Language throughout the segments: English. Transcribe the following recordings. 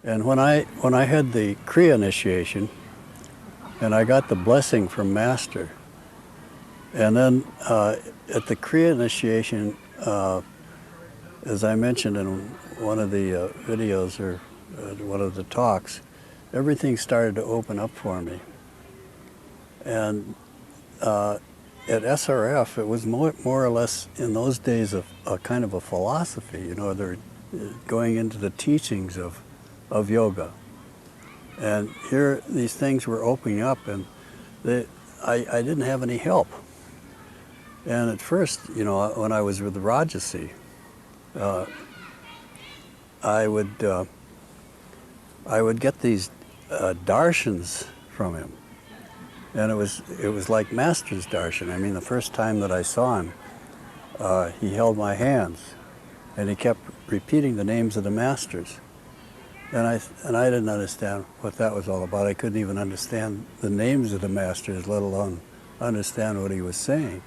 And when I had the Kriya initiation, and I got the blessing from Master, and then at the Kriya initiation, as I mentioned in one of the videos or one of the talks, everything started to open up for me. And at SRF, it was more or less in those days a kind of a philosophy. You know, they're going into the teachings of yoga. And here these things were opening up, and I didn't have any help. And at first, you know, when I was with Rajasi, I would get these darshans from him, and it was like Master's darshan. I mean, the first time that I saw him, he held my hands, and he kept repeating the names of the masters, and I didn't understand what that was all about. I couldn't even understand the names of the masters, let alone understand what he was saying.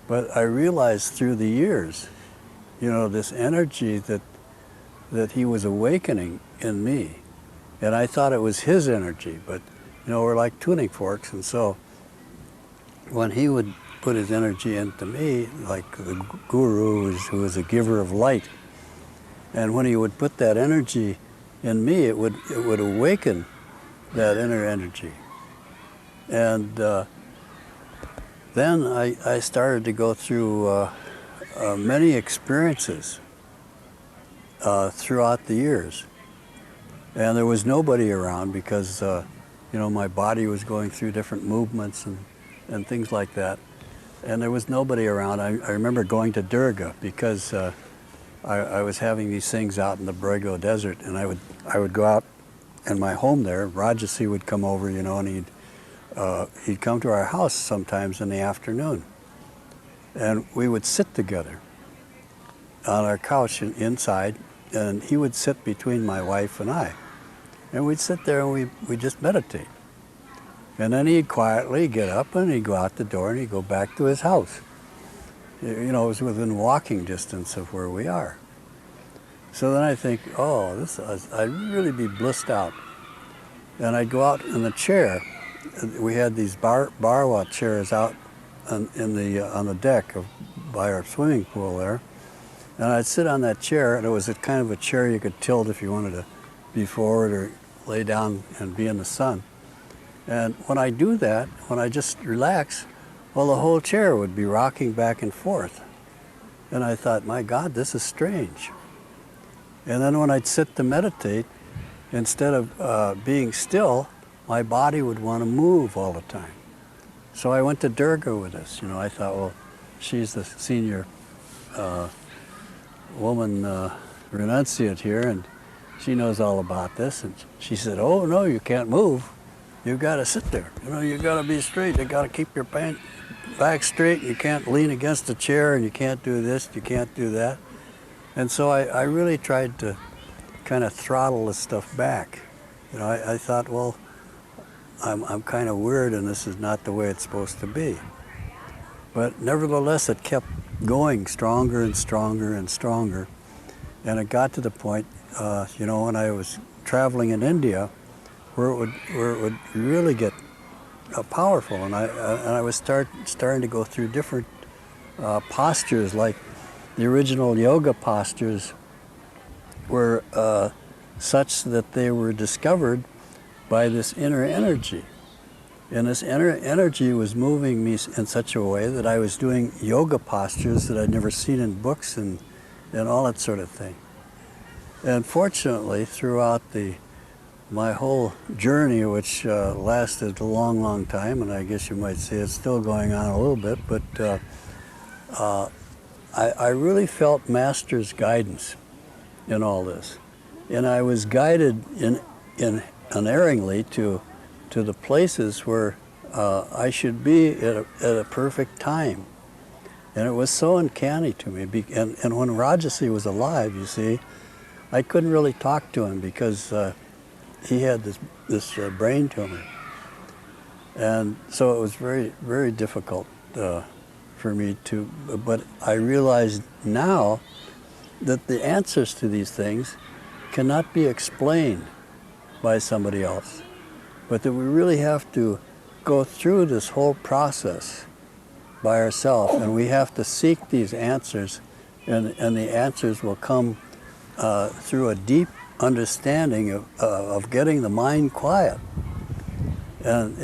But I realized through the years, you know, this energy that he was awakening in me. And I thought it was his energy, but, you know, we're like tuning forks. And so when he would put his energy into me, like the guru who is a giver of light, and when he would put that energy in me, it would awaken that inner energy. And then I started to go through many experiences throughout the years. And there was nobody around because, you know, my body was going through different movements and things like that. And there was nobody around. I remember going to Durga because I was having these things out in the Borrego Desert, and I would go out in my home there. Rajasi would come over, you know, and he'd come to our house sometimes in the afternoon. And we would sit together on our couch inside, and he would sit between my wife and I. And we'd sit there and we'd just meditate. And then he'd quietly get up and he'd go out the door and he'd go back to his house. You know, it was within walking distance of where we are. So then I think, oh, I'd really be blissed out. And I'd go out in the chair. We had these barwa chairs out on the deck by our swimming pool there. And I'd sit on that chair, and it was a kind of a chair you could tilt if you wanted to be forward or lay down and be in the sun. And when I do that, when I just relax, well, the whole chair would be rocking back and forth. And I thought, my God, this is strange. And then when I'd sit to meditate, instead of being still, my body would want to move all the time. So I went to Durga with this. You know, I thought, well, she's the senior woman renunciate here, and she knows all about this. And she said, oh, no, you can't move. You've got to sit there. You know, you've got to be straight. You've got to keep your back straight. You can't lean against the chair, and you can't do this, you can't do that. And so I really tried to kind of throttle this stuff back. You know, I thought, well, I'm kind of weird, and this is not the way it's supposed to be. But nevertheless, it kept going stronger and stronger and stronger. And it got to the point, you know, when I was traveling in India, where it would really get powerful. And I was starting to go through different postures, like the original yoga postures were such that they were discovered by this inner energy. And this inner energy was moving me in such a way that I was doing yoga postures that I'd never seen in books and all that sort of thing. And fortunately, throughout my whole journey, which lasted a long, long time, and I guess you might say it's still going on a little bit, but I really felt Master's guidance in all this. And I was guided unerringly to the places where I should be at a perfect time. And it was so uncanny to me. And when Rajasi was alive, you see, I couldn't really talk to him because he had this brain tumor. And so it was very, very difficult for me but I realized now that the answers to these things cannot be explained by somebody else, but that we really have to go through this whole process by ourselves, and we have to seek these answers, and the answers will come through a deep understanding of getting the mind quiet. And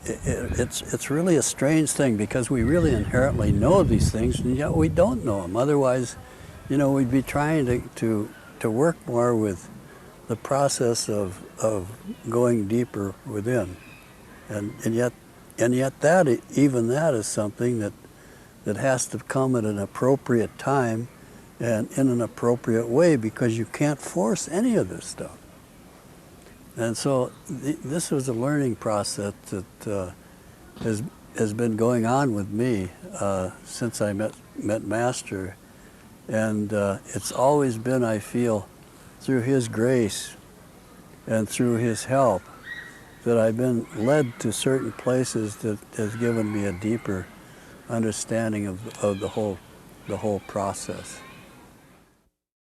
it's really a strange thing, because we really inherently know these things, and yet we don't know them. Otherwise, you know, we'd be trying to work more with the process of going deeper within, and yet that, even that, is something that has to come at an appropriate time and in an appropriate way, because you can't force any of this stuff. And so this was a learning process that has been going on with me since I met Master, and it's always been, I feel, through his grace and through his help that I've been led to certain places that has given me a deeper understanding of the whole process.